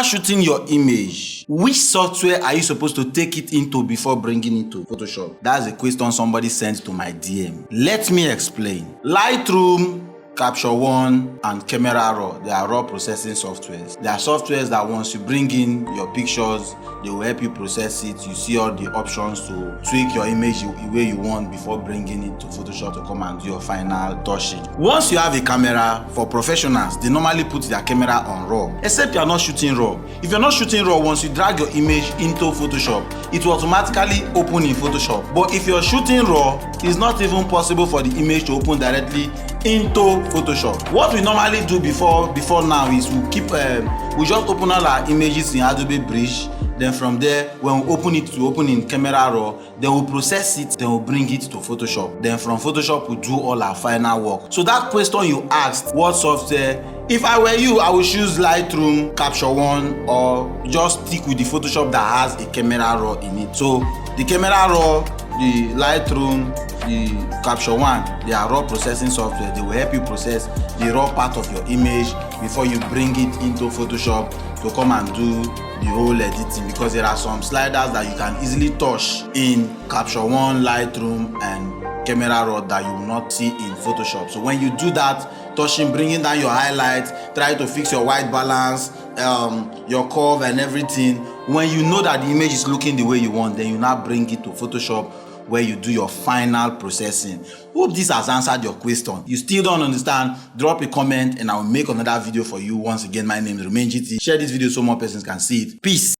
After shooting your image, which software are you supposed to take it into before bringing it to Photoshop? That's a question somebody sent to my DM. Let me explain. Lightroom, Capture One, and Camera Raw, they are raw processing softwares. They are softwares that once you bring in your pictures, they will help you process it. You see all the options to tweak your image the way you want before bringing it to Photoshop to come and do your final touching. Once you have a camera, for professionals, they normally put their camera on RAW, except you are not shooting RAW. If you're not shooting RAW, once you drag your image into Photoshop, it will automatically open in Photoshop. But if you're shooting RAW, it's not even possible for the image to open directly into Photoshop. What we normally do before now is we just open all our images in Adobe Bridge. Then from there, when we open in Camera Raw, then we'll process it, then we'll bring it to Photoshop. Then from Photoshop, we'll do all our final work. So that question you asked, what software? If I were you, I would choose Lightroom, Capture One, or just stick with the Photoshop that has a Camera Raw in it. So the Camera Raw, the Lightroom, the Capture One, they are raw processing software. They will help you process the raw part of your image before you bring it into Photoshop to come and do the whole editing, because there are some sliders that you can easily touch in Capture One, Lightroom, and Camera Raw that you will not see in Photoshop. So when you do that, touching, bringing down your highlights, try to fix your white balance, your curve and everything. When you know that the image is looking the way you want, then you now bring it to Photoshop where you do your final processing. Hope this has answered your question. You still don't understand? Drop a comment and I will make another video for you. Once again, my name is Romain GT. Share this video so more persons can see it. Peace.